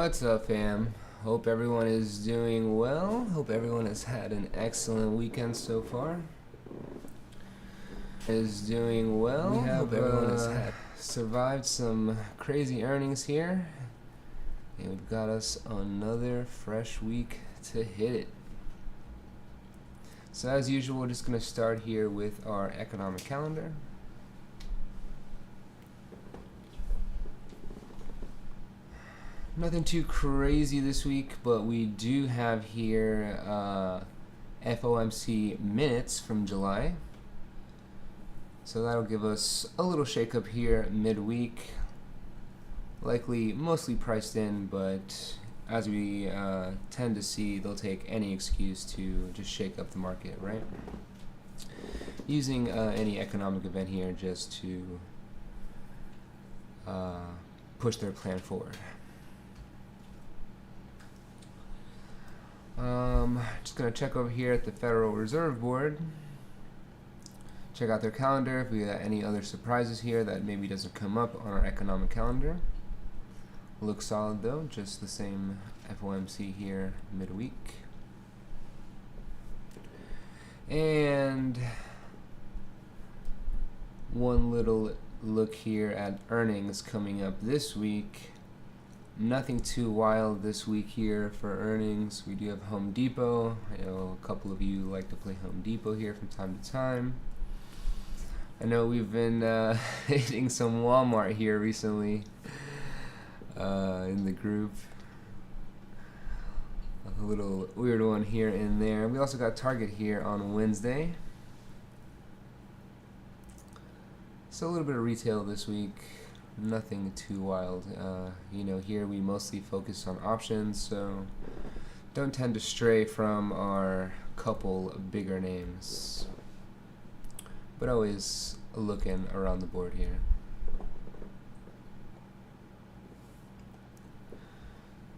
What's up, fam? Hope everyone is doing well. Hope everyone has had an excellent weekend so far. Is doing well. We have, hope everyone has survived some crazy earnings here. And we've got us another fresh week to hit it. So as usual, we're just going to start here with our economic calendar. Nothing too crazy this week, but we do have here FOMC minutes from July. So that'll give us a little shakeup here midweek. Likely mostly priced in, but as we tend to see, they'll take any excuse to just shake up the market, right? Using any economic event here just to push their plan forward. Just going to check over here at the Federal Reserve Board. Check out their calendar if we got any other surprises here that maybe doesn't come up on our economic calendar. Looks solid though, just the same FOMC here midweek. And one little look here at earnings coming up this week. Nothing too wild this week here for earnings. We do have Home Depot. I know a couple of you like to play Home Depot here from time to time. I know we've been hitting some Walmart here recently in the group. A little weird one here and there. We also got Target here on Wednesday. So a little bit of retail this week. Nothing too wild. Here we mostly focus on options, so don't tend to stray from our couple bigger names. But always looking around the board here.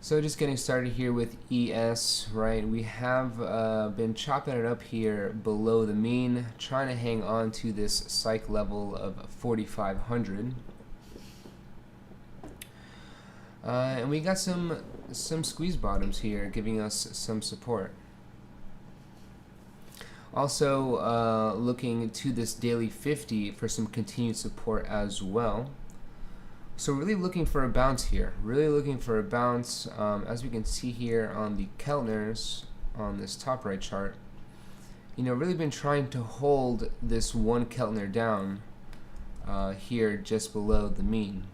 So just getting started here with ES, right? We have been chopping it up here below the mean, trying to hang on to this psych level of 4,500. And we got some squeeze bottoms here giving us some support. Also looking to this daily 50 for some continued support as well. So really looking for a bounce here. Really looking for a bounce. As we can see here on the Keltners on this top right chart, really been trying to hold this one Keltner down here just below the mean.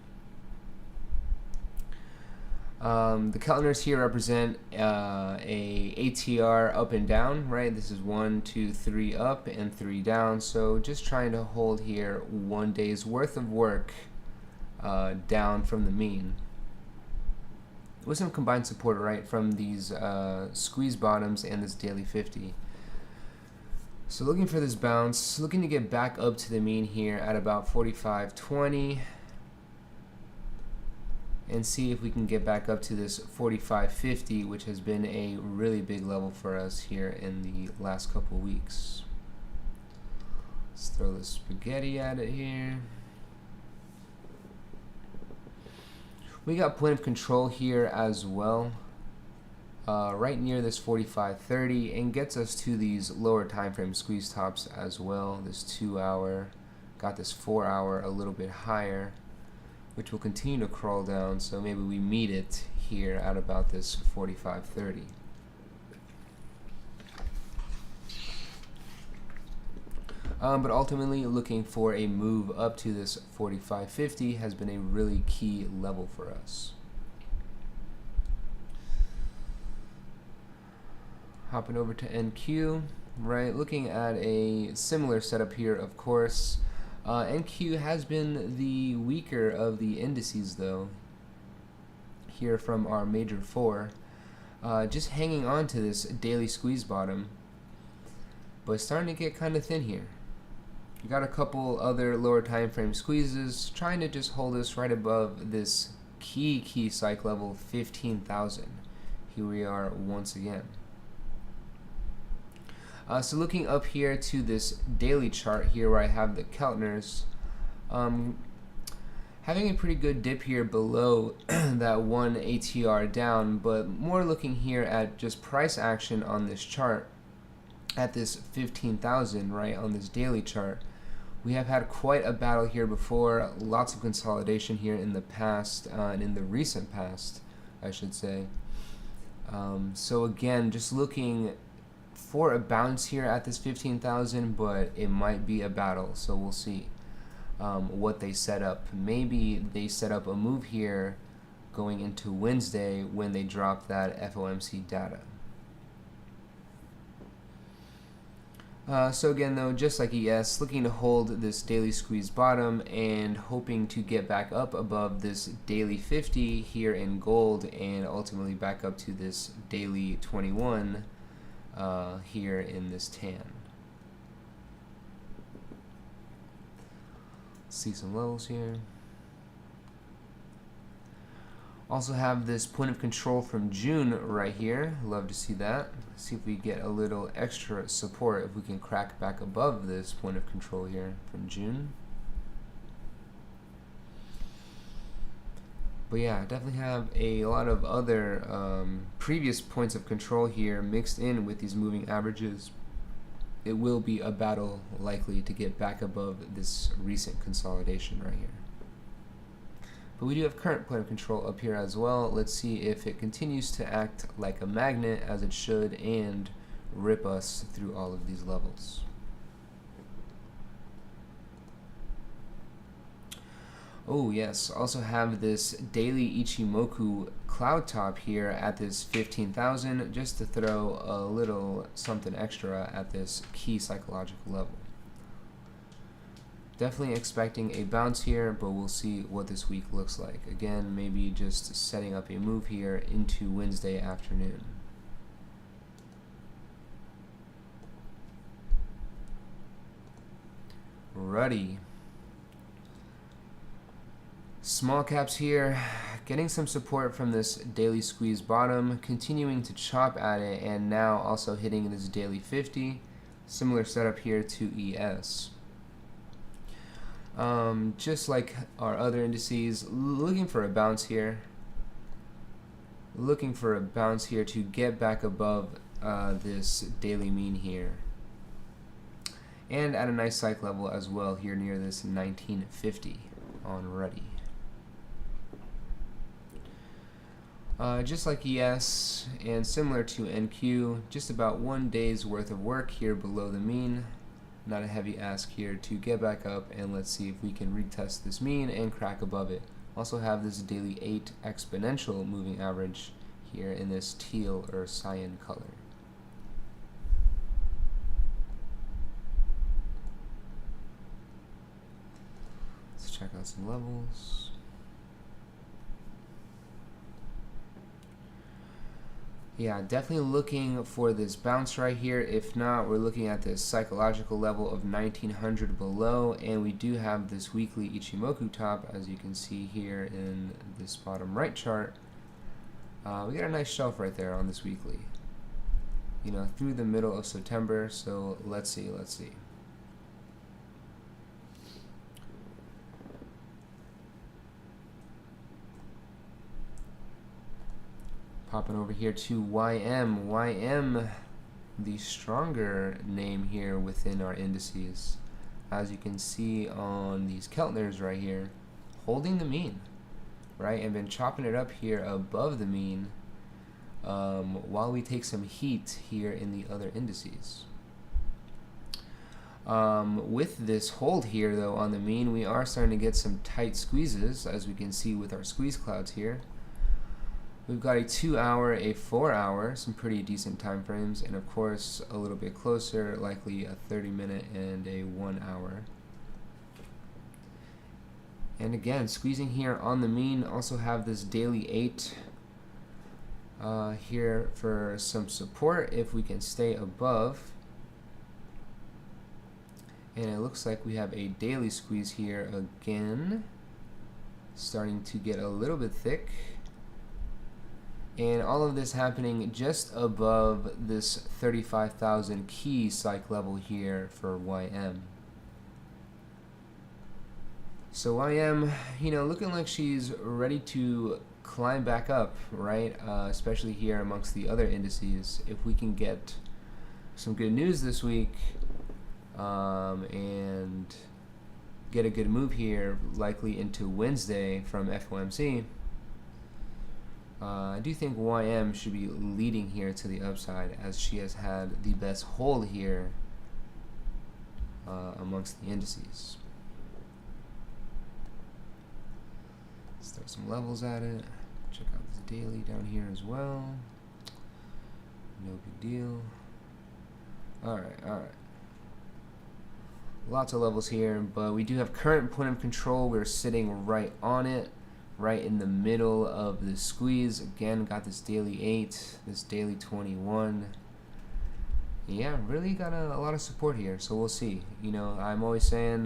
The Keltners here represent a ATR up and down, right? This is 1, 2, 3 up and 3 down. So just trying to hold here 1 day's worth of work down from the mean. With some combined support, right, from these squeeze bottoms and this daily 50. So looking for this bounce, looking to get back up to the mean here at about 45.20. And see if we can get back up to this 45.50, which has been a really big level for us here in the last couple weeks. Let's throw the spaghetti at it here. We got point of control here as well, right near this 45.30, and gets us to these lower time frame squeeze tops as well. This 2 hour, got this 4 hour a little bit higher, which will continue to crawl down, so maybe we meet it here at about this 45.30. But ultimately looking for a move up to this 45.50 has been a really key level for us. Hopping over to NQ, right, looking at a similar setup here, of course. NQ has been the weaker of the indices though, here from our major four. Just hanging on to this daily squeeze bottom, but starting to get kind of thin here. You got a couple other lower time frame squeezes trying to just hold us right above this key psych level 15,000. Here we are once again. So looking up here to this daily chart here where I have the Keltners, having a pretty good dip here below that one ATR down, but more looking here at just price action on this chart at this 15,000, right, on this daily chart. We have had quite a battle here before, lots of consolidation here in the past, and in the recent past, I should say. So again, just looking for a bounce here at this 15,000, but it might be a battle, so we'll see what they set up. Maybe they set up a move here going into Wednesday when they drop that FOMC data. So again though, just like ES, looking to hold this daily squeeze bottom and hoping to get back up above this daily 50 here in gold and ultimately back up to this daily 21 here in this tan. See some levels here. Also have this point of control from June right here. Love to see that. See if we get a little extra support if we can crack back above this point of control here from June. But yeah, definitely have a lot of other previous points of control here mixed in with these moving averages. It will be a battle likely to get back above this recent consolidation right here. But we do have current point of control up here as well. Let's see if it continues to act like a magnet as it should and rip us through all of these levels. Oh yes, also have this daily Ichimoku cloud top here at this 15,000 just to throw a little something extra at this key psychological level. Definitely expecting a bounce here, but we'll see what this week looks like. Again, maybe just setting up a move here into Wednesday afternoon. Ruddy. Small caps here, getting some support from this daily squeeze bottom, continuing to chop at it, and now also hitting this daily 50. Similar setup here to ES. Just like our other indices, looking for a bounce here. Looking for a bounce here to get back above this daily mean here. And at a nice psych level as well here near this 1950 on Ruddy. Just like ES and similar to NQ, just about 1 day's worth of work here below the mean. Not a heavy ask here to get back up, and let's see if we can retest this mean and crack above it. Also have this daily 8 exponential moving average here in this teal or cyan color. Let's check out some levels. Yeah, definitely looking for this bounce right here. If not, we're looking at this psychological level of 1900 below, and we do have this weekly Ichimoku top, as you can see here in this bottom right chart. We got a nice shelf right there on this weekly, you know, through the middle of September. So let's see. Popping over here to YM. YM, the stronger name here within our indices. As you can see on these Keltners right here, holding the mean, right? And been chopping it up here above the mean while we take some heat here in the other indices. With this hold here, though, on the mean, we are starting to get some tight squeezes, as we can see with our squeeze clouds here. We've got a 2 hour, a 4 hour, some pretty decent time frames, and of course a little bit closer, likely a 30-minute and a 1 hour. And again, squeezing here on the mean. Also have this daily 8 here for some support if we can stay above. And it looks like we have a daily squeeze here again, starting to get a little bit thick. And all of this happening just above this 35,000 key psych level here for YM. So I am, looking like she's ready to climb back up, right? Especially here amongst the other indices. If we can get some good news this week and get a good move here, likely into Wednesday from FOMC, I do think YM should be leading here to the upside, as she has had the best hold here amongst the indices. Let's throw some levels at it. Check out this daily down here as well. No big deal. Alright. Lots of levels here, but we do have current point of control. We're sitting right on it, right in the middle of the squeeze. Again, got this daily 8, this daily 21. Yeah, really got a lot of support here, so we'll see. I'm always saying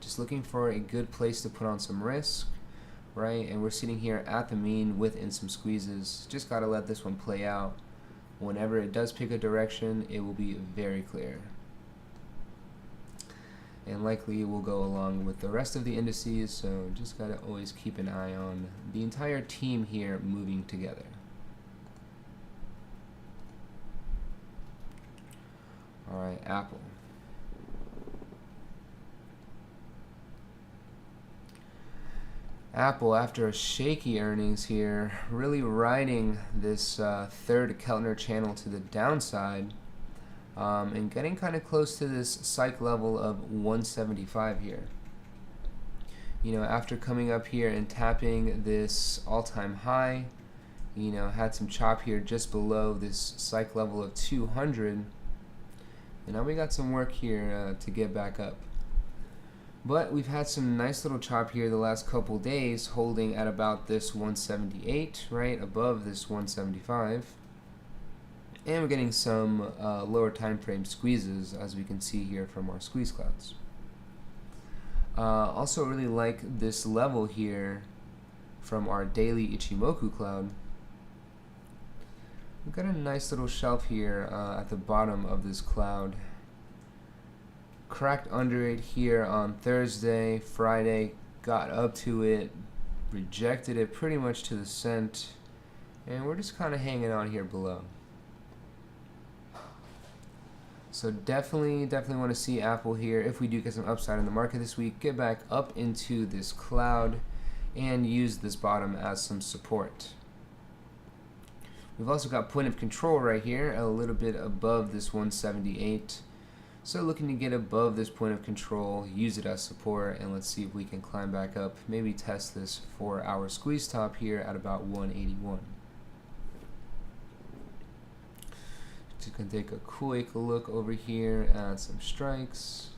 just looking for a good place to put on some risk, right? And we're sitting here at the mean within some squeezes. Just got to let this one play out. Whenever it does pick a direction, it will be very clear. And likely it will go along with the rest of the indices, so just got to always keep an eye on the entire team here moving together. Alright, Apple. Apple, after a shaky earnings here, really riding this third Keltner channel to the downside and getting kind of close to this psych level of 175 here. After coming up here and tapping this all-time high, had some chop here just below this psych level of 200. And now we got some work here to get back up. But we've had some nice little chop here the last couple days, holding at about this 178, right above this 175. And we're getting some lower time frame squeezes, as we can see here from our squeeze clouds. Also really like this level here from our daily Ichimoku cloud. We've got a nice little shelf here at the bottom of this cloud. Cracked under it here on Thursday, Friday, got up to it, rejected it pretty much to the cent, and we're just kind of hanging on here below. So definitely want to see Apple here, if we do get some upside in the market this week, get back up into this cloud and use this bottom as some support. We've also got point of control right here, a little bit above this 178. So looking to get above this point of control, use it as support, and let's see if we can climb back up, maybe test this 4-hour squeeze top here at about 181. Just gonna take a quick look over here at some strikes.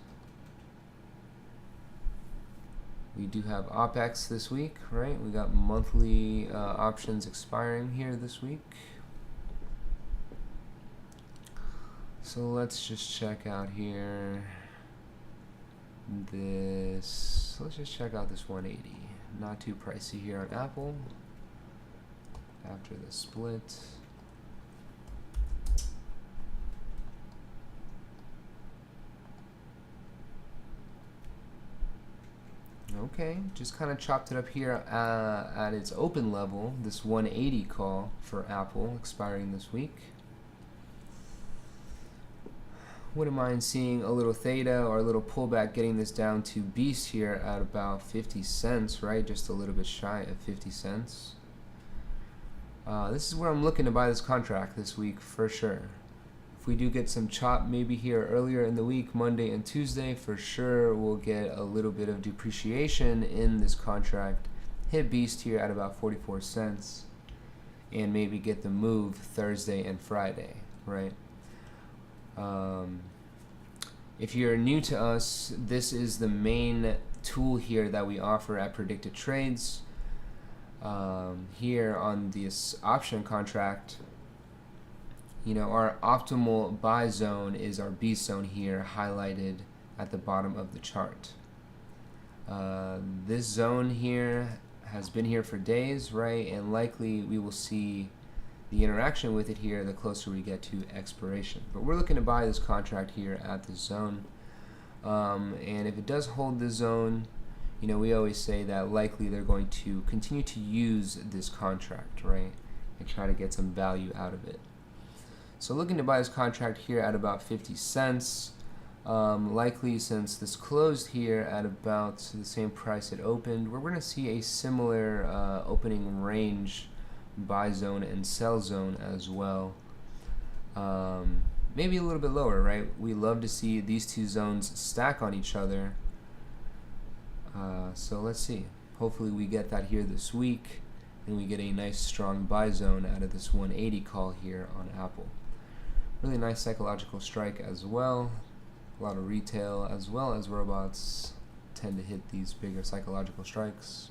We do have OPEX this week, right? We got monthly options expiring here this week. So let's just check out here let's just check out this 180. Not too pricey here on Apple after the split. Okay, just kind of chopped it up here at its open level, this 180 call for Apple expiring this week. Wouldn't mind seeing a little theta or a little pullback, getting this down to beast here at about 50 cents, right? Just a little bit shy of 50 cents. This is where I'm looking to buy this contract this week for sure. If we do get some chop maybe here earlier in the week, Monday and Tuesday, for sure we'll get a little bit of depreciation in this contract. Hit beast here at about 44 cents and maybe get the move Thursday and Friday, right? If you're new to us, this is the main tool here that we offer at Predicted Trades. Here on this option contract, our optimal buy zone is our B zone here, highlighted at the bottom of the chart. This zone here has been here for days, right? And likely we will see the interaction with it here the closer we get to expiration. But we're looking to buy this contract here at the zone. And if it does hold the zone, you know, we always say that likely they're going to continue to use this contract, right, and try to get some value out of it. So looking to buy this contract here at about 50 cents. Likely, since this closed here at about the same price it opened, we're going to see a similar opening range buy zone and sell zone as well. Maybe a little bit lower, right? We love to see these two zones stack on each other. So let's see. Hopefully we get that here this week, and we get a nice strong buy zone out of this 180 call here on Apple. Really nice psychological strike as well. A lot of retail as well as robots tend to hit these bigger psychological strikes.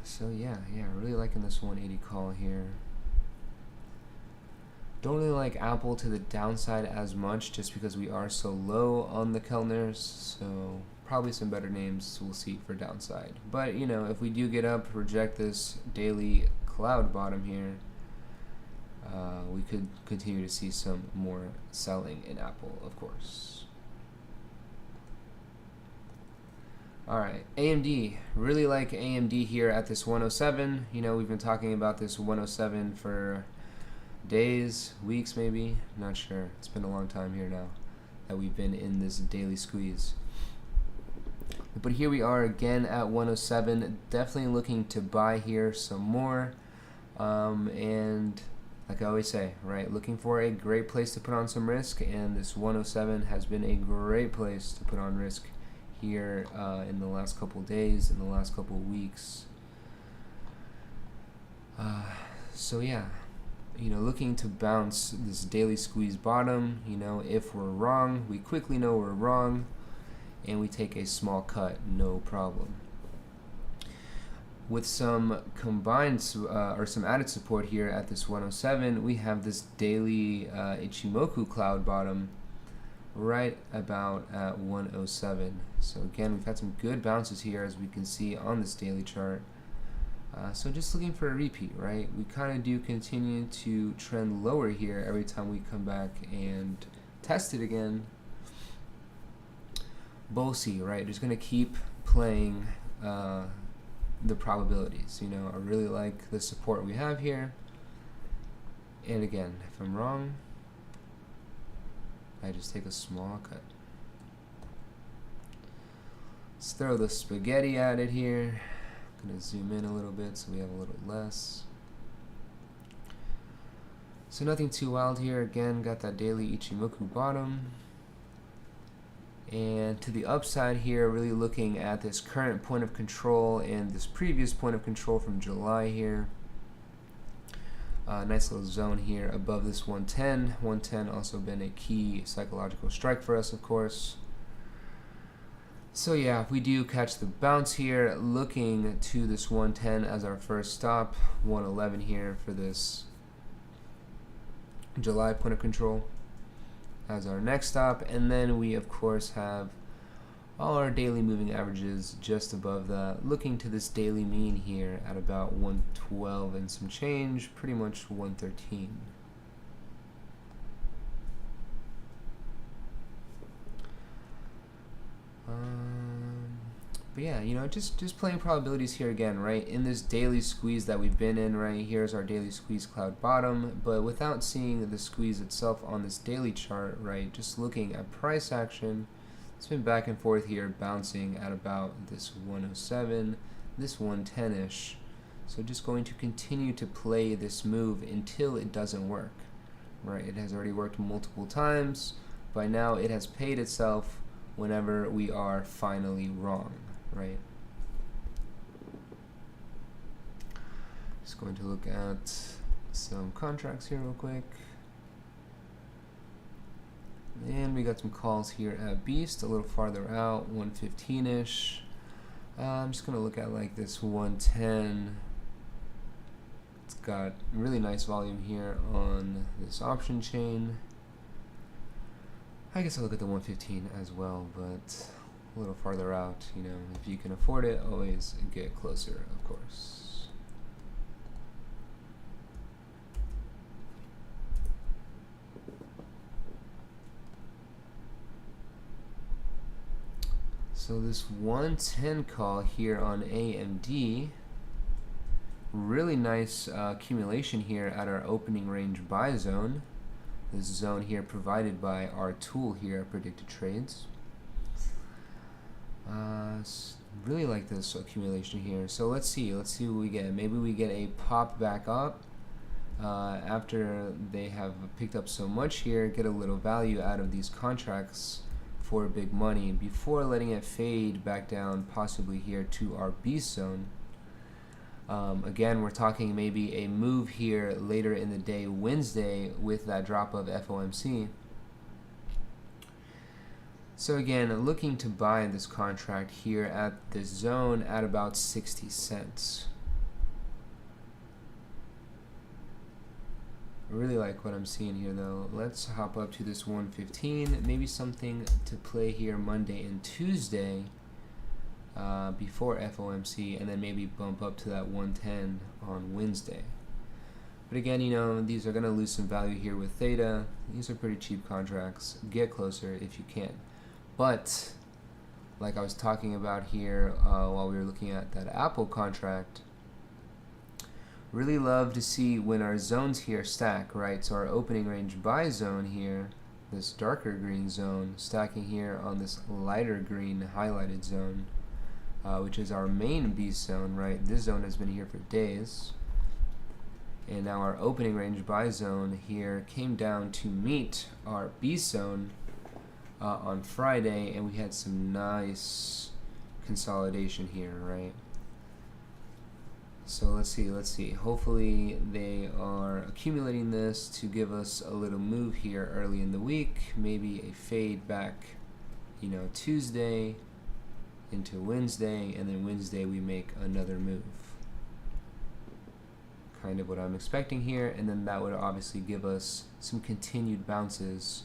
So yeah, really liking this 180 call here. Don't really like Apple to the downside as much just because we are so low on the Kellners, so probably some better names we'll see for downside. But you know, if we do get up, reject this daily cloud bottom here, we could continue to see some more selling in Apple, of course. Alright, AMD. Really like AMD here at this 107. You know, we've been talking about this 107 for days, weeks maybe, not sure. It's been a long time here now that we've been in this daily squeeze. But here we are again at 107. Definitely looking to buy here some more. And like I always say, right, looking for a great place to put on some risk, and this 107 has been a great place to put on risk here in the last couple days, in the last couple weeks. So yeah, you know, looking to bounce this daily squeeze bottom. You know, if we're wrong, we quickly know we're wrong, and we take a small cut, no problem. With some combined or some added support here at this 107, we have this daily Ichimoku cloud bottom right about at 107. So again, we've had some good bounces here, as we can see on this daily chart. So just looking for a repeat, right? We kind of do continue to trend lower here every time we come back and test it again. Bullseye, right? Just going to keep playing the probabilities. You know, I really like the support we have here. And again, if I'm wrong, I just take a small cut. Let's throw the spaghetti at it here. I'm going to zoom in a little bit so we have a little less. So nothing too wild here. Again, got that daily Ichimoku bottom. And to the upside here, really looking at this current point of control and this previous point of control from July here. Nice little zone here above this 110. 110 also been a key psychological strike for us, of course. So yeah, if we do catch the bounce here, looking to this 110 as our first stop, 111 here for this July point of control as our next stop, and then we of course have all our daily moving averages just above that, looking to this daily mean here at about 112 and some change, pretty much 113. But yeah, you know, just playing probabilities here again, right? In this daily squeeze that we've been in, right? Here's our daily squeeze cloud bottom, but without seeing the squeeze itself on this daily chart, right? Just looking at price action, it's been back and forth here, bouncing at about this 107, this 110-ish. So just going to continue to play this move until it doesn't work, right? It has already worked multiple times. By now, it has paid itself whenever we are finally wrong, right? Just going to look at some contracts here real quick. And we got some calls here at Beast, a little farther out, 115-ish. I'm just going to look at like this 110. It's got really nice volume here on this option chain. I guess I'll look at the 115 as well, but a little farther out, you know, if you can afford it, always get closer, of course. So this 110 call here on AMD, really nice accumulation here at our opening range buy zone. This zone here provided by our tool here at Predicted Trades. Really like this accumulation here. So let's see what we get. Maybe we get a pop back up after they have picked up so much here, get a little value out of these contracts for big money before letting it fade back down, possibly here to our beast zone. Again, we're talking maybe a move here later in the day, Wednesday, with that drop of FOMC. So again, looking to buy this contract here at this zone at about 60 cents. I really like what I'm seeing here though. Let's hop up to this 115, maybe something to play here Monday and Tuesday before FOMC, and then maybe bump up to that 110 on Wednesday. But again, you know, these are going to lose some value here with theta. These are pretty cheap contracts. Get closer if you can. But like I was talking about here while we were looking at that Apple contract, really love to see when our zones here stack, right? So our opening range buy zone here, this darker green zone, stacking here on this lighter green highlighted zone, which is our main beast zone, right? This zone has been here for days. And now our opening range buy zone here came down to meet our beast zone on Friday, and we had some nice consolidation here, right? So let's see. Hopefully they are accumulating this to give us a little move here early in the week, maybe a fade back, you know, Tuesday into Wednesday, and then Wednesday we make another move. Kind of what I'm expecting here, and then that would obviously give us some continued bounces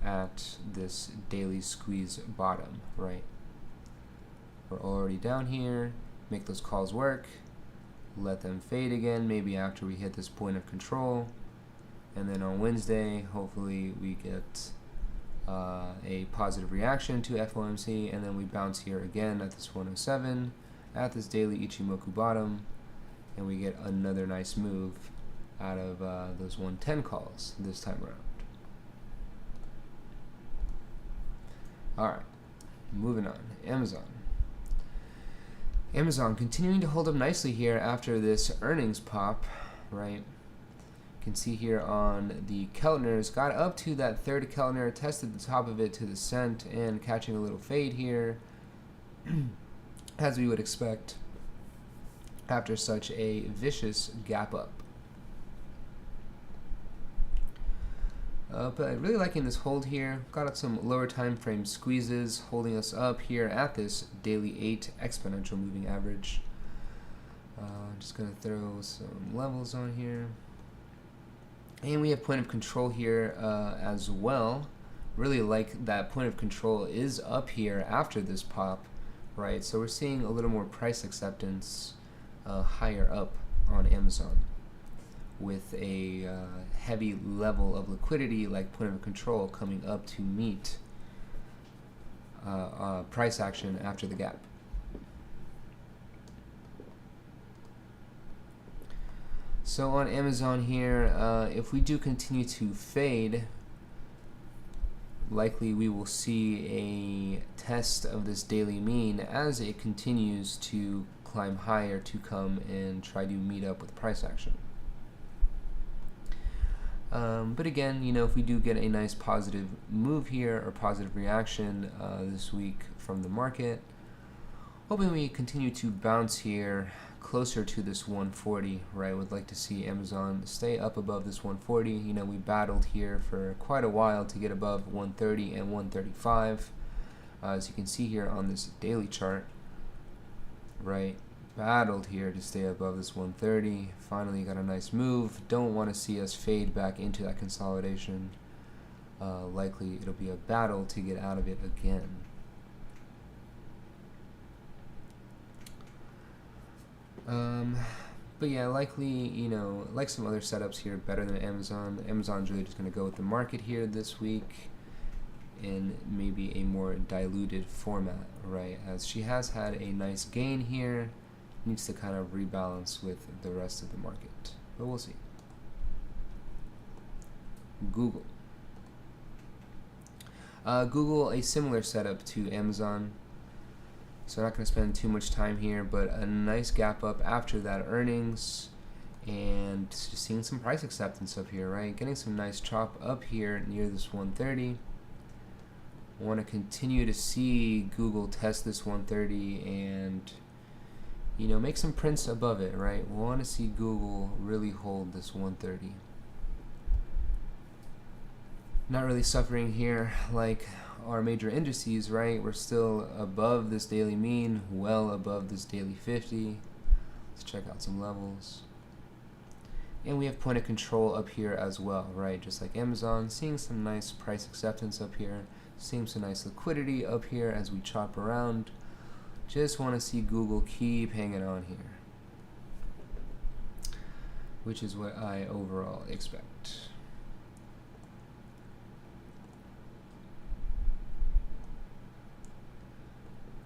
at this daily squeeze bottom, right? We're already down here, make those calls work, let them fade again, maybe after we hit this point of control, and then on Wednesday, hopefully we get a positive reaction to FOMC, and then we bounce here again at this 107, at this daily Ichimoku bottom, and we get another nice move out of those 110 calls this time around. Alright, moving on. Amazon continuing to hold up nicely here after this earnings pop, right? You can see here on the Keltners, got up to that third Keltner, tested the top of it to the cent, and catching a little fade here, as we would expect after such a vicious gap up. But really liking this hold here. Got some lower time frame squeezes holding us up here at this daily 8 exponential moving average. Just going to throw some levels on here. And we have point of control here as well. Really like that point of control is up here after this pop, right? So we're seeing a little more price acceptance higher up on Amazon, with a heavy level of liquidity like point of control coming up to meet price action after the gap. So on Amazon here, if we do continue to fade, likely we will see a test of this daily mean as it continues to climb higher to come and try to meet up with price action. But again, you know, if we do get a nice positive move here or positive reaction this week from the market, hoping we continue to bounce here closer to this 140, right? Would like to see Amazon stay up above this 140. You know, we battled here for quite a while to get above 130 and 135. As you can see here on this daily chart, right? Battled here to stay above this 130. Finally got a nice move. Don't want to see us fade back into that consolidation. Likely it'll be a battle to get out of it again. But yeah, likely, you know, like some other setups here, better than Amazon. Amazon's really just going to go with the market here this week. in maybe a more diluted format, right? As she has had a nice gain here, needs to kind of rebalance with the rest of the market, but we'll see. Google. Google, a similar setup to Amazon, so not going to spend too much time here, but a nice gap up after that earnings, and just seeing some price acceptance up here, right? Getting some nice chop up here near this 130. Want to continue to see Google test this 130 and, you know, make some prints above it, right? We want to see Google really hold this 130. Not really suffering here like our major indices, right? We're still above this daily mean, well above this daily 50. Let's check out some levels. And we have point of control up here as well, right? Just like Amazon, seeing some nice price acceptance up here, seeing some nice liquidity up here as we chop around. Just want to see Google keep hanging on here, which is what I overall expect.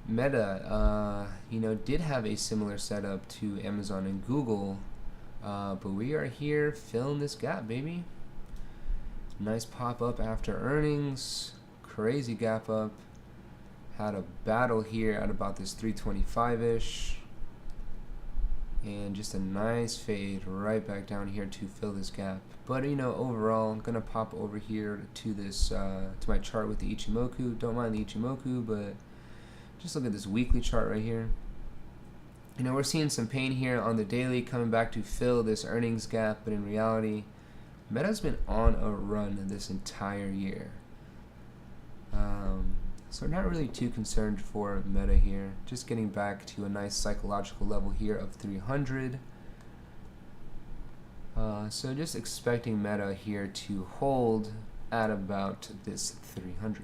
Meta, you know, did have a similar setup to Amazon and Google, but we are here filling this gap, baby. Nice pop up after earnings, crazy gap up. Had a battle here at about this 325-ish, and just a nice fade right back down here to fill this gap. But you know, overall, I'm gonna pop over here to this to my chart with the Ichimoku. Don't mind the Ichimoku, but just look at this weekly chart right here. You know, we're seeing some pain here on the daily coming back to fill this earnings gap, but in reality, Meta's been on a run this entire year. So not really too concerned for Meta here. Just getting back to a nice psychological level here of 300. So just expecting Meta here to hold at about this 300.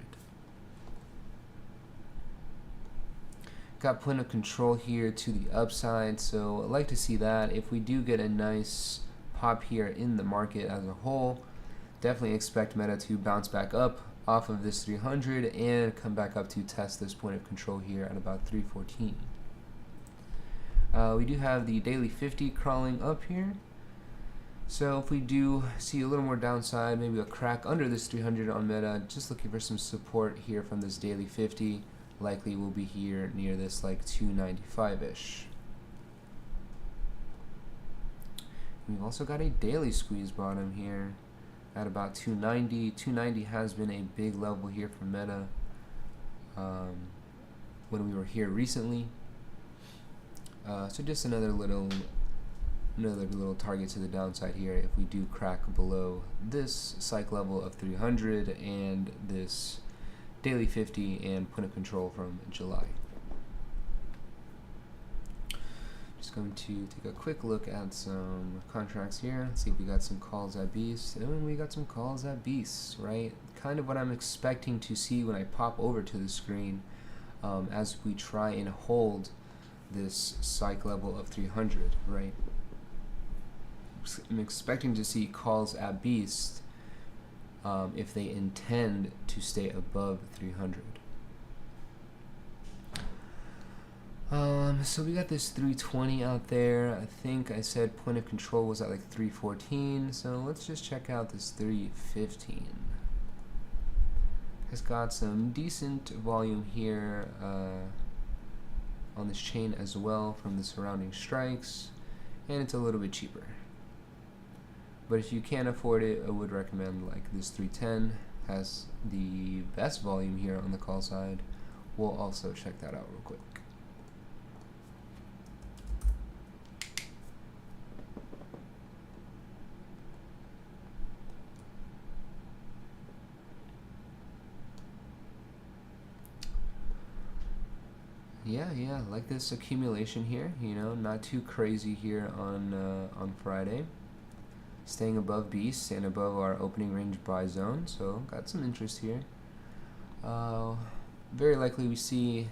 Got point of control here to the upside, so I'd like to see that. If we do get a nice pop here in the market as a whole, definitely expect Meta to bounce back up off of this 300 and come back up to test this point of control here at about 314. We do have the daily 50 crawling up here, so if we do see a little more downside, maybe a crack under this 300 on Meta, just looking for some support here from this daily 50. Likely will be here near this like 295-ish. We've also got a daily squeeze bottom here at about 290. 290 has been a big level here for Meta when we were here recently. So just another little target to the downside here if we do crack below this psych level of 300 and this daily 50 and point of control from July. Just going to take a quick look at some contracts here, see if we got some calls at Beast. And we got some calls at Beast, right? Kind of what I'm expecting to see when I pop over to the screen as we try and hold this psych level of 300, right? I'm expecting to see calls at Beast if they intend to stay above 300. So we got this 320 out there. I think I said point of control was at like 314. So let's just check out this 315. Has got some decent volume here on this chain as well from the surrounding strikes, and it's a little bit cheaper. But if you can't afford it, I would recommend like this 310. Has the best volume here on the call side. We'll also check that out real quick. Yeah, like this accumulation here, you know, not too crazy here on Friday. Staying above Beast and above our opening range buy zone, so got some interest here. Very likely we see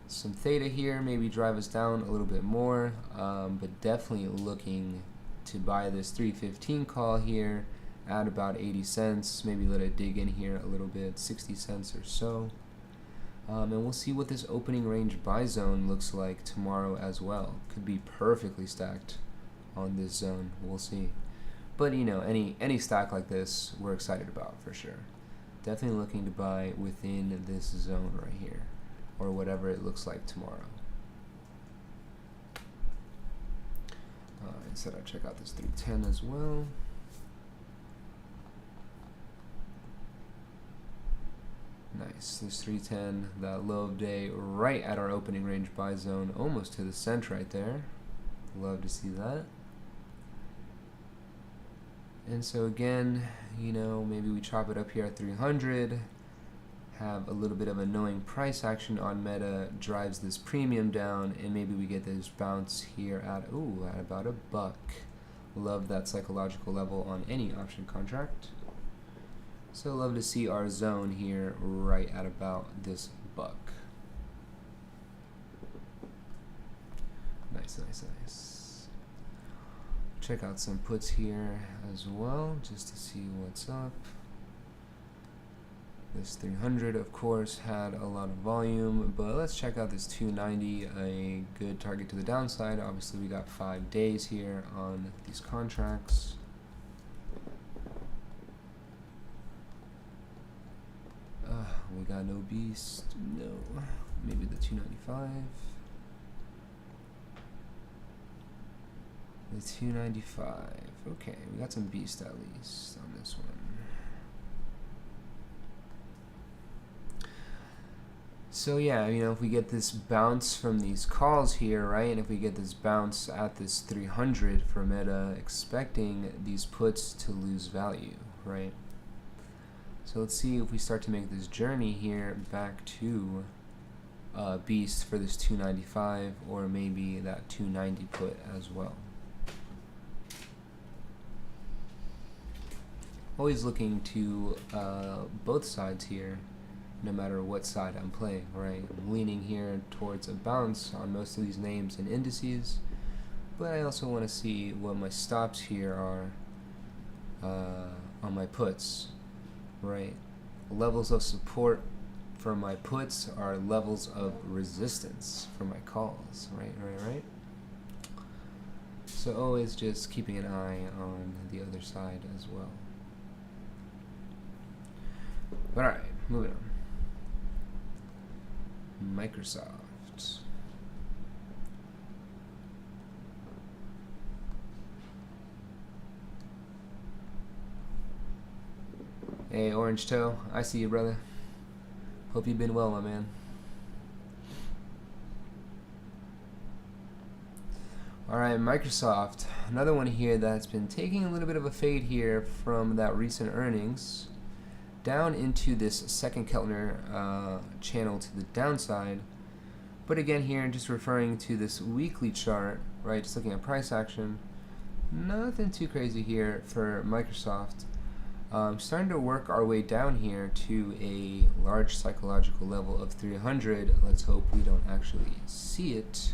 some theta here, maybe drive us down a little bit more, but definitely looking to buy this 315 call here at about 80 cents. Maybe let it dig in here a little bit, 60 cents or so. And we'll see what this opening range buy zone looks like tomorrow as well. Could be perfectly stacked on this zone. We'll see. But you know, any stack like this we're excited about for sure. Definitely looking to buy within this zone right here, or whatever it looks like tomorrow. Instead, I'll check out this 310 as well. Nice, this 310, that low of day right at our opening range buy zone, almost to the cent right there. Love to see that. And so again, you know, maybe we chop it up here at 300, have a little bit of annoying price action on Meta, drives this premium down, and maybe we get this bounce here at, ooh, at about $1. Love that psychological level on any option contract. So love to see our zone here right at about this $1. Nice, nice, nice. Check out some puts here as well, just to see what's up. This 300, of course, had a lot of volume, but let's check out this 290, a good target to the downside. Obviously, we got 5 days here on these contracts. We got no beast, no. Maybe the 295. The 295. Okay, we got some beast at least on this one. So yeah, you know, if we get this bounce from these calls here, right, and if we get this bounce at this 300 for Meta, expecting these puts to lose value, right? So let's see if we start to make this journey here back to beast for this 295, or maybe that 290 put as well. Always looking to both sides here, no matter what side I'm playing, right? I'm leaning here towards a bounce on most of these names and indices, but I also want to see what my stops here are on my puts, right? Levels of support for my puts are levels of resistance for my calls, right? So always just keeping an eye on the other side as well. But alright, moving on. Microsoft. Hey, Orange Toe, I see you, brother. Hope you've been well, my man. Alright, Microsoft. Another one here that's been taking a little bit of a fade here from that recent earnings, down into this second Keltner channel to the downside. But again here, just referring to this weekly chart, right, just looking at price action, nothing too crazy here for Microsoft. Starting to work our way down here to a large psychological level of 300. Let's hope we don't actually see it,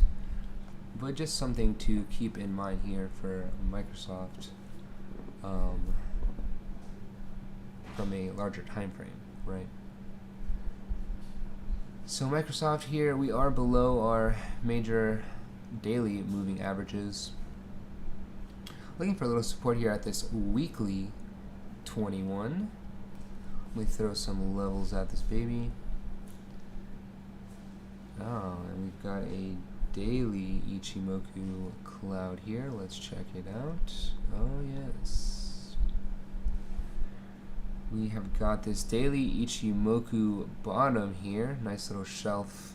but just something to keep in mind here for Microsoft from a larger time frame, right? So Microsoft here, we are below our major daily moving averages. Looking for a little support here at this weekly 21. Let me throw some levels at this baby. Oh, and we've got a daily Ichimoku cloud here. Let's check it out. Oh yes. We have got this daily Ichimoku bottom here. Nice little shelf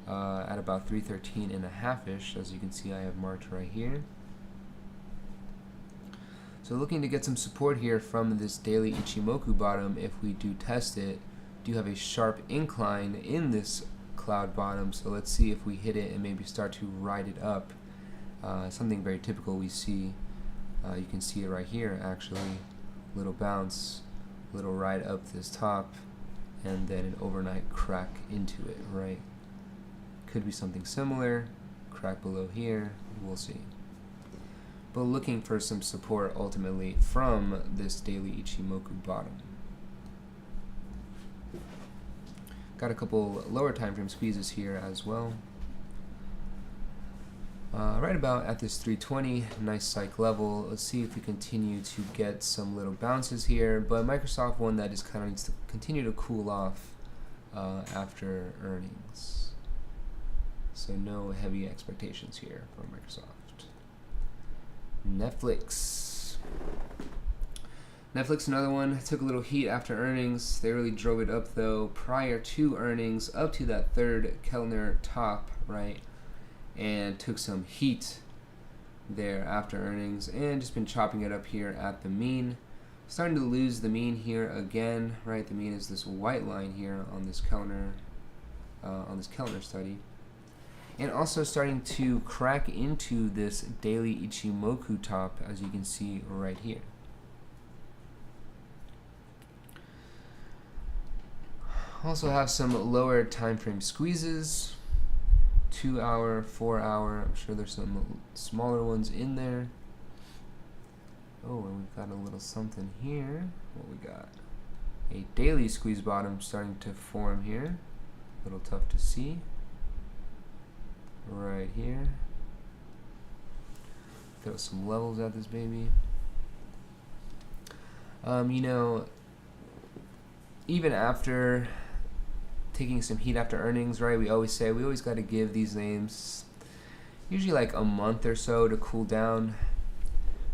at about 313 and a half-ish. As you can see, I have marked right here. So looking to get some support here from this daily Ichimoku bottom. If we do test it, do have a sharp incline in this cloud bottom. So let's see if we hit it and maybe start to ride it up. Something very typical we see. You can see it right here actually. Little bounce, little ride up this top, and then an overnight crack into it, right? Could be something similar. Crack below here. We'll see. but looking for some support ultimately from this daily Ichimoku bottom. Got a couple lower time frame squeezes here as well. Right about at this 320, nice psych level. Let's see if we continue to get some little bounces here, but Microsoft one that just kind of needs to continue to cool off after earnings. So no heavy expectations here for Microsoft. Netflix, another one, took a little heat after earnings. They really drove it up though prior to earnings, up to that third Kellner top, right? And took some heat there after earnings, and just been chopping it up here at the mean. Starting to lose the mean here again, right? The mean is this white line here on this Kellner study, and also starting to crack into this daily Ichimoku top, as you can see right here. Also have some lower time frame squeezes. 2 hour, 4 hour. I'm sure there's some smaller ones in there. Oh, and we've got a little something here. What we got? A daily squeeze bottom starting to form here. A little tough to see. Right here. Throw some levels at this baby. You know, even after taking some heat after earnings, right? We always say we always got to give these names usually like a month or so to cool down.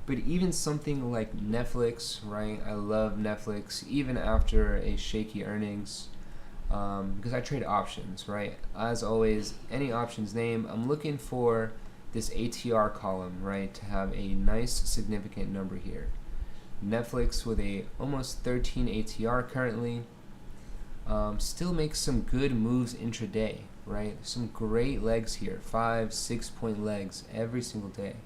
But even something like Netflix, right? I love Netflix even after a shaky earnings, because I trade options, right? As always, any options name, I'm looking for this ATR column, right, to have a nice significant number here. Netflix with a almost 13 ATR currently. Still makes some good moves intraday, right? Some great legs here, 5-6 point legs every single day.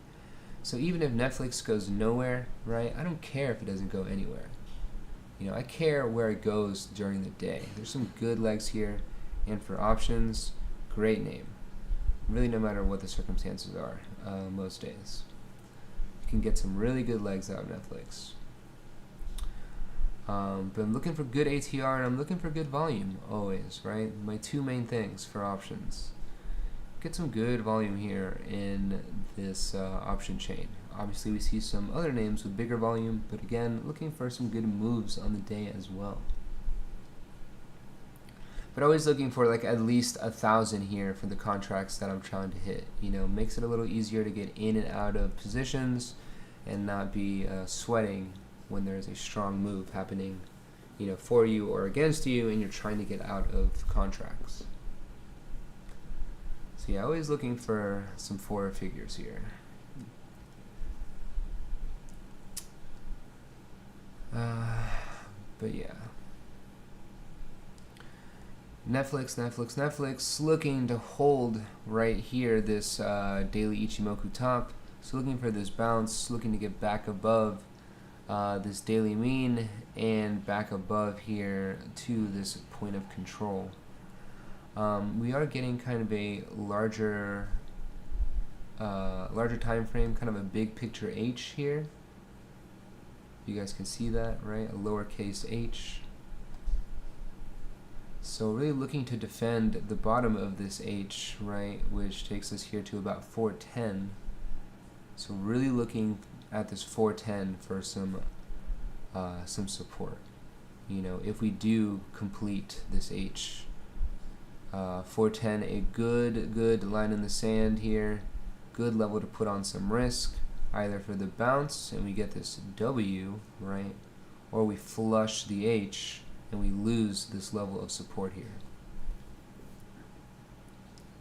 So even if Netflix goes nowhere, right, I don't care if it doesn't go anywhere. You know, I care where it goes during the day. There's some good legs here, and for options, great name. Really, no matter what the circumstances are, most days. You can get some really good legs out of Netflix. But I'm looking for good ATR, and I'm looking for good volume always, right? My two main things for options. Get some good volume here in this option chain. Obviously we see some other names with bigger volume, but again, looking for some good moves on the day as well. But always looking for like at least 1,000 here for the contracts that I'm trying to hit. You know, makes it a little easier to get in and out of positions and not be sweating when there's a strong move happening, you know, for you or against you, and you're trying to get out of contracts. So yeah, always looking for some 4 figures here. But yeah, Netflix looking to hold right here this daily Ichimoku top. So looking for this bounce, looking to get back above this daily mean and back above here to this point of control. We are getting kind of a larger time frame, kind of a big picture H here. You guys can see that, right? A lowercase h. So really looking to defend the bottom of this H, right, which takes us here to about 410. So really looking at this 410 for some support. You know, if we do complete this H, 410, a good line in the sand here, good level to put on some risk, either for the bounce and we get this W, right, or we flush the H and we lose this level of support here.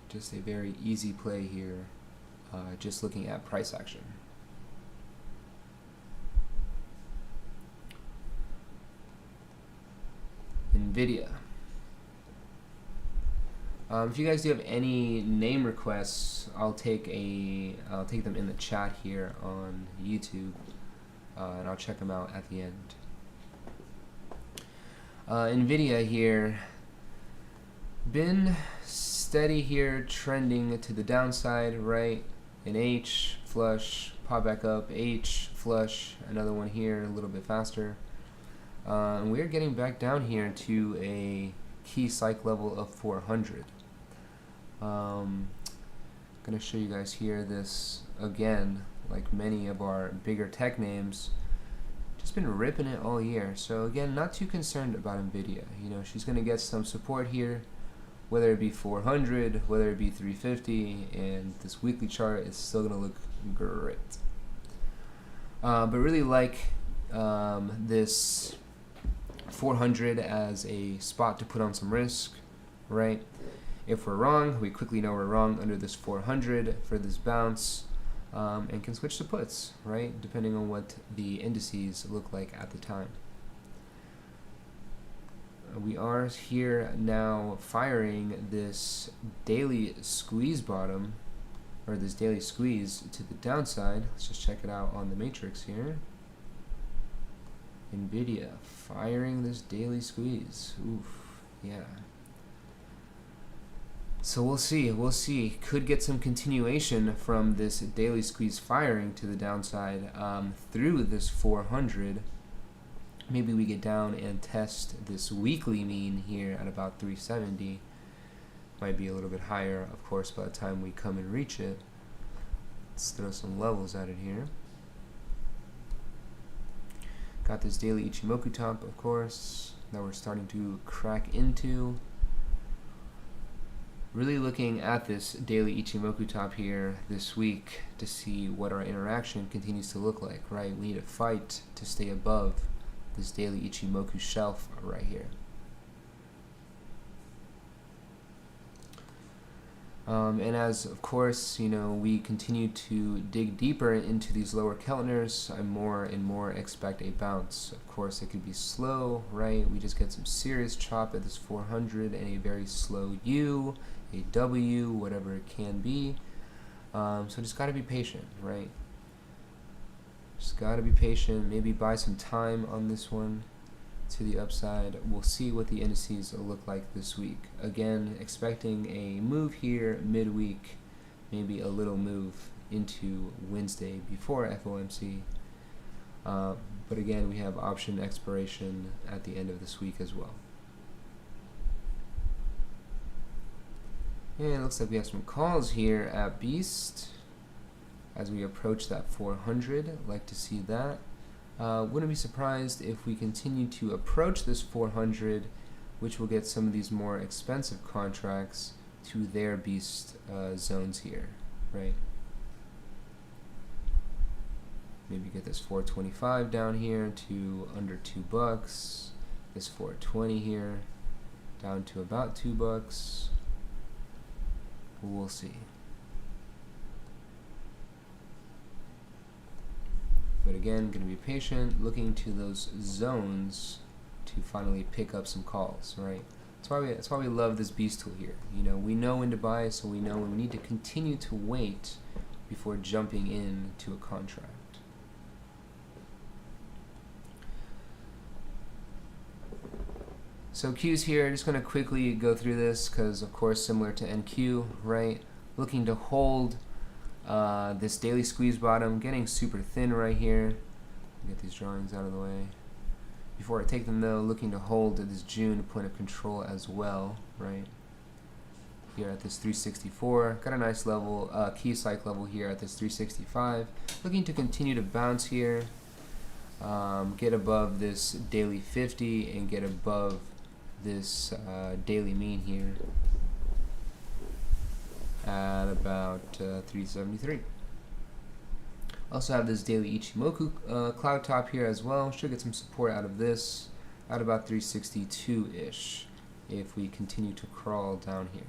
Just a very easy play here, just looking at price action. NVIDIA. If you guys do have any name requests, I'll take them in the chat here on YouTube, and I'll check them out at the end. NVIDIA here, been steady here, trending to the downside, right? An H, flush, pop back up, H, flush, another one here, a little bit faster. And we're getting back down here to a key psych level of 400. Gonna show you guys here this again, like many of our bigger tech names, just been ripping it all year. So again, not too concerned about Nvidia. You know, she's gonna get some support here, whether it be 400, whether it be 350, and this weekly chart is still gonna look great. But really like this 400 as a spot to put on some risk, right? If we're wrong, we quickly know we're wrong under this 400 for this bounce, and can switch to puts, right? Depending on what the indices look like at the time. We are here now firing this daily squeeze bottom, or this daily squeeze to the downside. Let's just check it out on the matrix here. Nvidia firing this daily squeeze. Oof, yeah. So we'll see. Could get some continuation from this daily squeeze firing to the downside through this 400. Maybe we get down and test this weekly mean here at about 370. Might be a little bit higher, of course, by the time we come and reach it. Let's throw some levels at it here. Got this daily Ichimoku top, of course, that we're starting to crack into. Really looking at this daily Ichimoku top here this week to see what our interaction continues to look like, right? We need to fight to stay above this daily Ichimoku shelf right here. And as, of course, you know, we continue to dig deeper into these lower Keltners, I more and more expect a bounce. Of course, it could be slow, right? We just get some serious chop at this 400 and a very slow U, a W, whatever it can be. So just gotta be patient, right? Just gotta be patient, maybe buy some time on this one to the upside. We'll see what the indices will look like this week. Again, expecting a move here midweek, maybe a little move into Wednesday before FOMC. But again, we have option expiration at the end of this week as well. And it looks like we have some calls here at Beast as we approach that 400. Like to see that. Wouldn't be surprised if we continue to approach this 400, which will get some of these more expensive contracts to their Beast zones here, right? Maybe get this 425 down here to under $2. This 420 here down to about $2. We'll see. But again, going to be patient, looking to those zones to finally pick up some calls, right? That's why we love this Beast tool here. You know, we know when to buy, so we know when we need to continue to wait before jumping into a contract. So Q's here, just going to quickly go through this because, of course, similar to NQ, right? Looking to hold this daily squeeze bottom, getting super thin right here. Get these drawings out of the way. Before I take them though, looking to hold this June point of control as well, right? Here at this 364, got a nice level, key psych level here at this 365. Looking to continue to bounce here, get above this daily 50 and get above this daily mean here at about 373. Also have this daily Ichimoku cloud top here as well. Should get some support out of this at about 362-ish if we continue to crawl down here.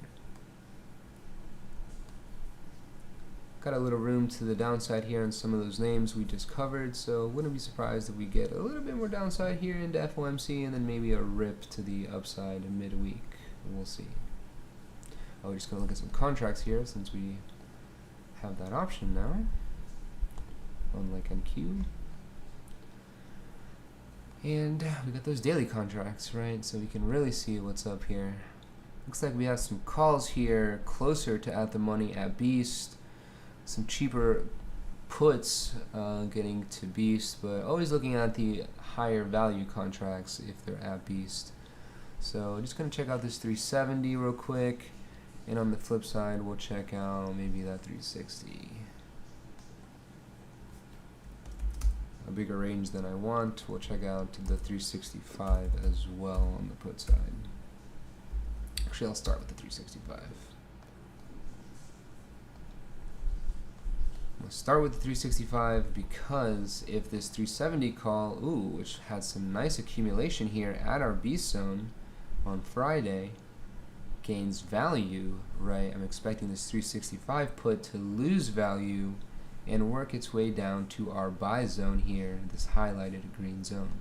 Got a little room to the downside here on some of those names we just covered, so wouldn't be surprised if we get a little bit more downside here into FOMC and then maybe a rip to the upside midweek. We'll see. We're just going to look at some contracts here since we have that option now, unlike NQ. And we got those daily contracts, right? So we can really see what's up here. Looks like we have some calls here closer to at the money at Beast. Some cheaper puts getting to beast, but always looking at the higher value contracts if they're at beast. So just gonna check out this 370 real quick, and on the flip side we'll check out maybe that 360. A bigger range than I want. We'll check out the 365 as well on the put side. Actually, I'll start with the 365. We'll start with the 365 because if this 370 call, which had some nice accumulation here at our beast zone on Friday, gains value, right? I'm expecting this 365 put to lose value and work its way down to our buy zone here, this highlighted green zone.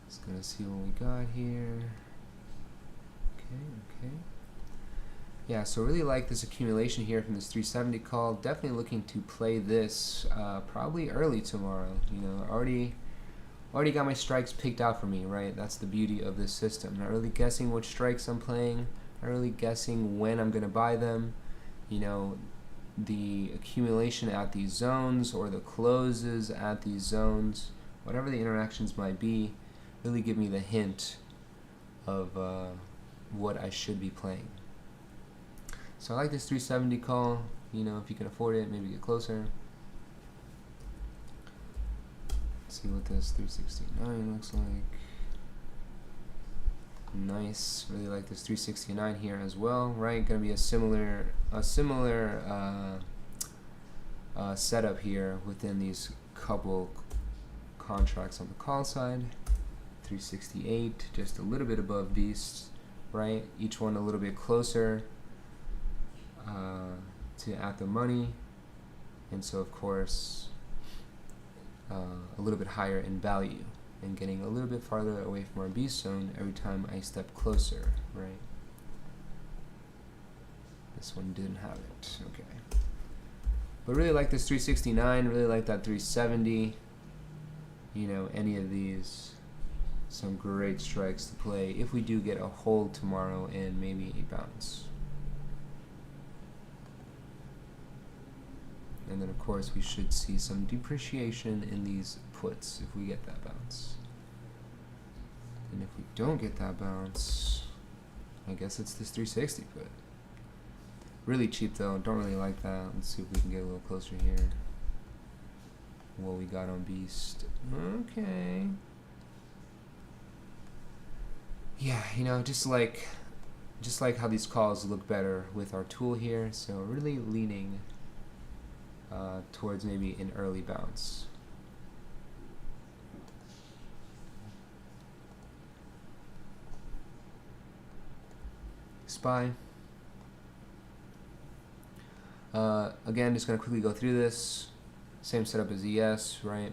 Just gonna see what we got here. Okay. Yeah, so really like this accumulation here from this 370 call. Definitely looking to play this probably early tomorrow. You know, already got my strikes picked out for me, right? That's the beauty of this system. Not really guessing which strikes I'm playing. Not really guessing when I'm gonna buy them. You know, the accumulation at these zones or the closes at these zones, whatever the interactions might be, really give me the hint of what I should be playing. So I like this 370 call. You know, if you can afford it, maybe get closer. Let's see what this 369 looks like. Nice. Really like this 369 here as well, right? Gonna be a similar setup here within these couple contracts on the call side. 368, just a little bit above beast, right? Each one a little bit closer to at the money, and so of course a little bit higher in value, and getting a little bit farther away from our beast zone every time I step closer, right? This one didn't have it, okay. But really like this 369, really like that 370, you know, any of these, some great strikes to play if we do get a hold tomorrow and maybe a bounce. And then of course we should see some depreciation in these puts if we get that bounce. And if we don't get that bounce, I guess it's this 360 put. Really cheap though, don't really like that. Let's see if we can get a little closer here. What we got on beast. Okay. Yeah, you know, just like how these calls look better with our tool here. So really leaning towards maybe an early bounce. SPY. Again, just going to quickly go through this. Same setup as ES, right?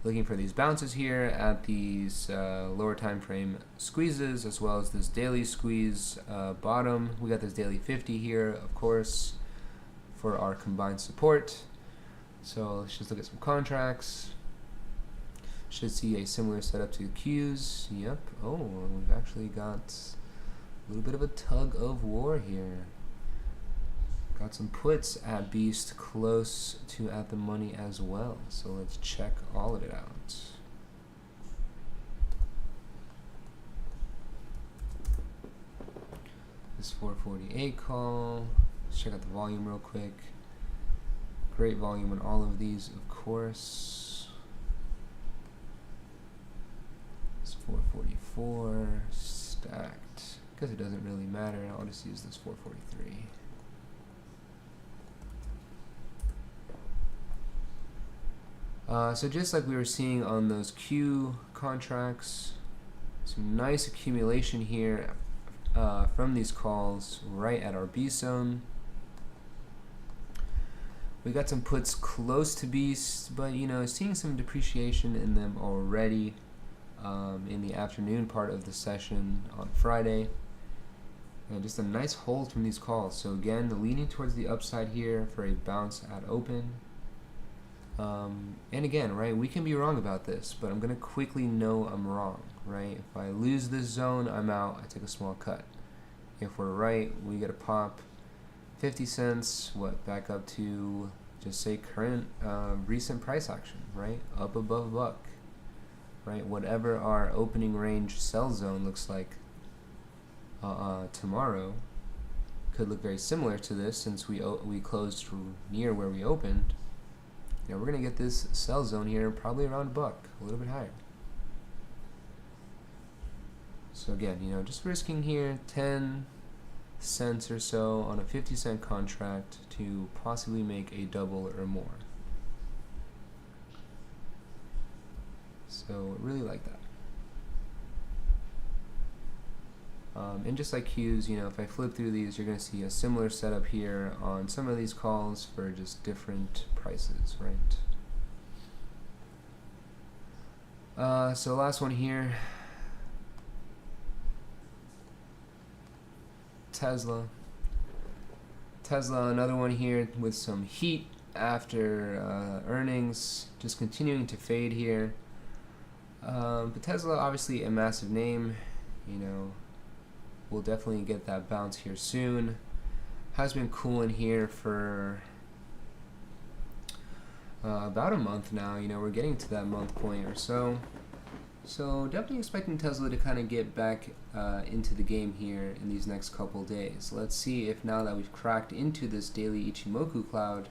Looking for these bounces here at these lower time frame squeezes, as well as this daily squeeze bottom. We got this daily 50 here, of course, for our combined support. So let's just look at some contracts. Should see a similar setup to Qs. Yep. Oh, we've actually got a little bit of a tug of war here. Got some puts at beast close to at the money as well. So let's check all of it out. This 448 call. Let's check out the volume real quick. Great volume on all of these, of course. This 444 stacked. Because it doesn't really matter, I'll just use this 443. So just like we were seeing on those Q contracts, some nice accumulation here from these calls right at our beast zone. We got some puts close to beast, but you know, seeing some depreciation in them already in the afternoon part of the session on Friday. And just a nice hold from these calls. So again, leaning towards the upside here for a bounce at open. And again, right, we can be wrong about this, but I'm going to quickly know I'm wrong, right? If I lose this zone, I'm out. I take a small cut. If we're right, we get a pop 50 cents, what, back up to just say current recent price action, right? Up above a buck, right? Whatever our opening range sell zone looks like tomorrow could look very similar to this, since we closed near where we opened. You know, we're gonna get this sell zone here probably around a buck, a little bit higher. So again, you know, just risking here 10 cents or so on a 50-cent contract to possibly make a double or more. So really like that. And just like Qs, you know, if I flip through these, you're going to see a similar setup here on some of these calls for just different prices, right? So last one here, Tesla, another one here with some heat after earnings, just continuing to fade here. But Tesla, obviously a massive name, you know, we'll definitely get that bounce here soon. Has been cooling here for about a month now. You know, we're getting to that month point or so. So definitely expecting Tesla to kind of get back into the game here in these next couple days. Let's see if now that we've cracked into this daily Ichimoku cloud,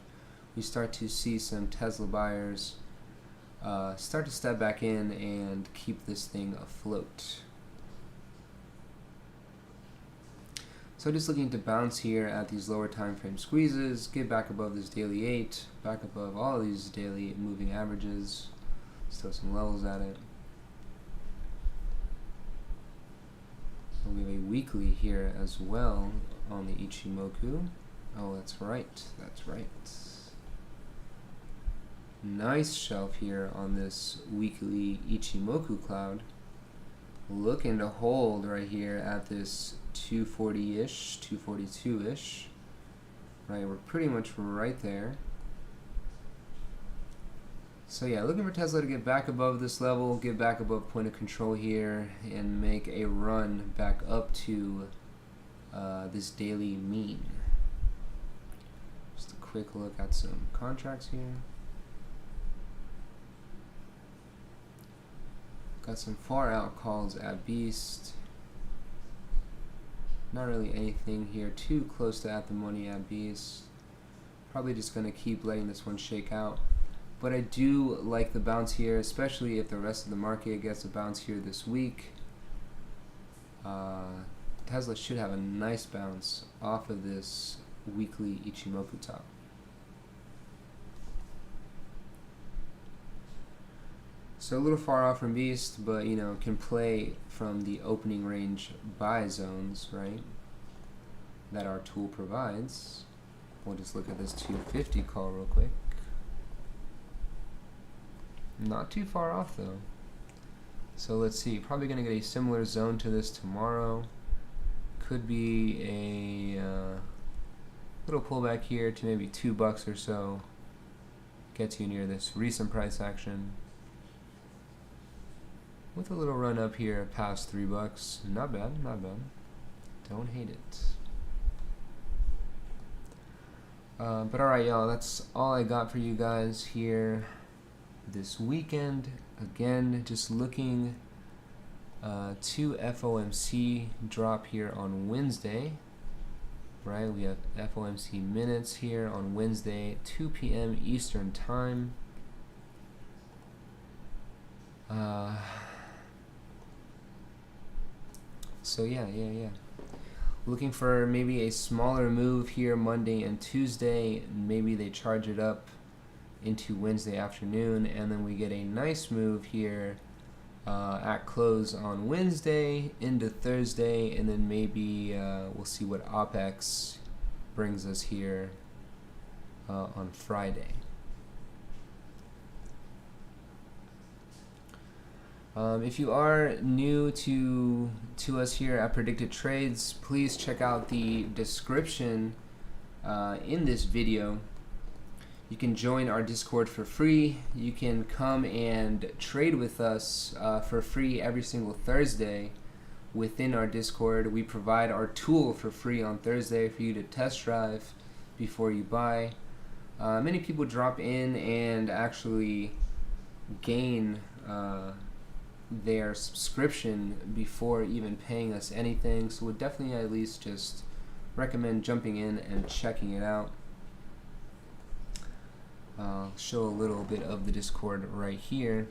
we start to see some Tesla buyers start to step back in and keep this thing afloat. So just looking to bounce here at these lower time frame squeezes, get back above this daily 8, back above all of these daily moving averages, still some levels at it. We have a weekly here as well on the Ichimoku. Oh, that's right, that's right. Nice shelf here on this weekly Ichimoku cloud. Looking to hold right here at this 240-ish, 242-ish. Right, we're pretty much right there. So yeah, looking for Tesla to get back above this level, get back above point of control here, and make a run back up to this daily mean. Just a quick look at some contracts here. Got some far out calls at Beast. Not really anything here too close to at the money at Beast. Probably just going to keep letting this one shake out. But I do like the bounce here, especially if the rest of the market gets a bounce here this week. Tesla should have a nice bounce off of this weekly Ichimoku top. So a little far off from Beast, but you know, can play from the opening range buy zones, right? That our tool provides. We'll just look at this 250 call real quick. Not too far off though. So let's see, probably going to get a similar zone to this tomorrow. Could be a little pullback here to maybe $2 or so. Gets you near this recent price action. With a little run up here past $3. Not bad, not bad. Don't hate it. But alright y'all, that's all I got for you guys here this weekend. Again, just looking to FOMC drop here on Wednesday. Right, we have FOMC minutes here on Wednesday, 2 p.m. Eastern time. So yeah. Looking for maybe a smaller move here Monday and Tuesday. Maybe they charge it up into Wednesday afternoon, and then we get a nice move here at close on Wednesday into Thursday, and then maybe we'll see what OPEX brings us here on Friday. If you are new to us here at Predicted Trades, please check out the description in this video. You can join our Discord for free. You can come and trade with us for free every single Thursday within our Discord. We provide our tool for free on Thursday for you to test drive before you buy. Many people drop in and actually gain their subscription before even paying us anything, so would definitely at least just recommend jumping in and checking it out. I'll show a little bit of the Discord right here.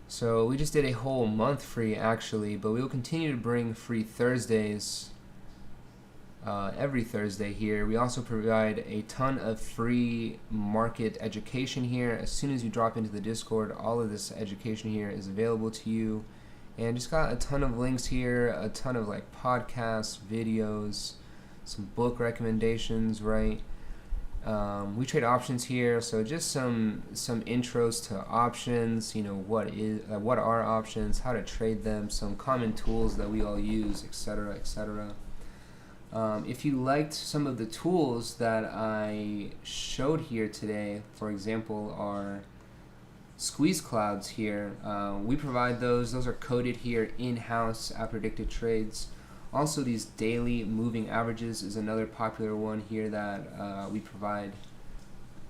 So we just did a whole month free actually, but we will continue to bring free Thursdays every Thursday here. We also provide a ton of free market education here. As soon as you drop into the Discord, all of this education here is available to you. And just got a ton of links here, a ton of like podcasts, videos, some book recommendations, right? We trade options here, so just some intros to options, you know, what are options, how to trade them, some common tools that we all use, etc., etc. If you liked some of the tools that I showed here today, for example, our squeeze clouds here, we provide those. Those are coded here in-house at Predicted Trades. Also, these daily moving averages is another popular one here that we provide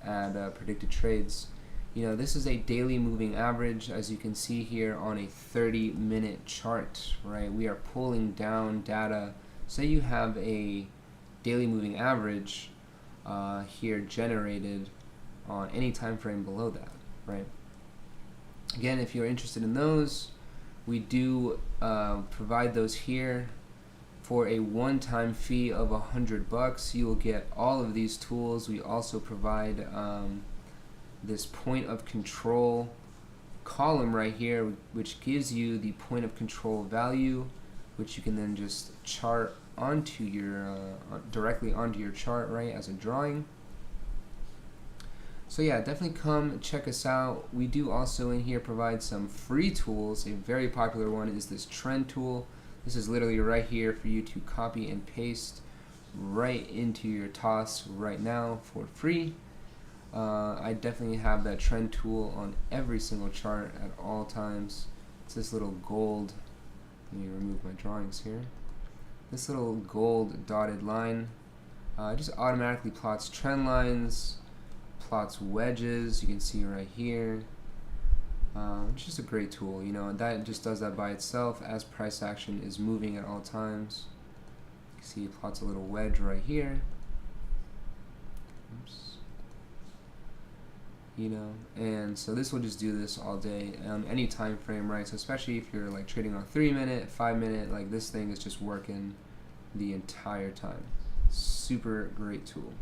at Predicted Trades. You know, this is a daily moving average, as you can see here on a 30-minute chart, right? We are pulling down data. Say you have a daily moving average here generated on any time frame below that, right? Again, if you're interested in those, we do provide those here. For a one-time fee of $100, you will get all of these tools. We also provide this point of control column right here, which gives you the point of control value, which you can then just chart onto your directly onto your chart, right, as a drawing. So yeah, definitely come check us out. We do also in here provide some free tools. A very popular one is this trend tool. This is literally right here for you to copy and paste right into your toss right now for free. I definitely have that trend tool on every single chart at all times. It's this little gold, let me remove my drawings here. This little gold dotted line just automatically plots trend lines, plots wedges, you can see right here. It's just a great tool, you know, and that just does that by itself as price action is moving at all times. You can see it plots a little wedge right here. Oops. You know, and so this will just do this all day, any time frame, right? So especially if you're like trading on 3-minute, 5-minute, like this thing is just working the entire time. Super great tool.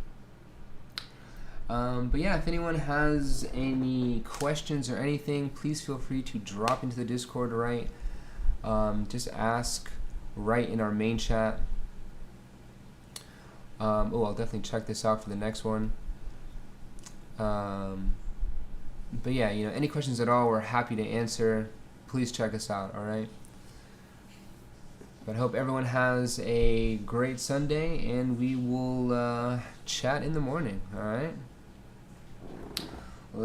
But yeah, if anyone has any questions or anything, please feel free to drop into the Discord, right? Just ask right in our main chat. I'll definitely check this out for the next one. But yeah, you know, any questions at all, we're happy to answer. Please check us out, all right? But I hope everyone has a great Sunday, and we will chat in the morning, all right?